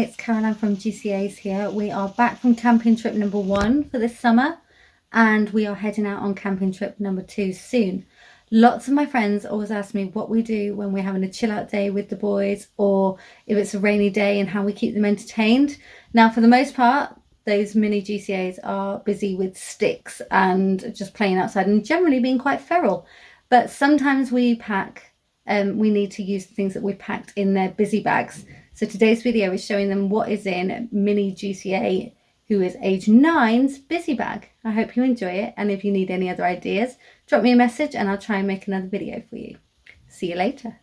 it's Caroline from GCAs here. We are back from camping trip number 1 for this summer, and we are heading out on camping trip number 2 soon. Lots of my friends always ask me what we do when we're having a chill out day with the boys, or if it's a rainy day, and how we keep them entertained. Now, for the most part, those mini GCAs are busy with sticks and just playing outside and generally being quite feral. But sometimes we pack, we need to use the things that we've packed in their busy bags. So today's video is showing them what is in Mini GCA, who is age 9's busy bag. I hope you enjoy it, and if you need any other ideas, drop me a message and I'll try and make another video for you. See you later.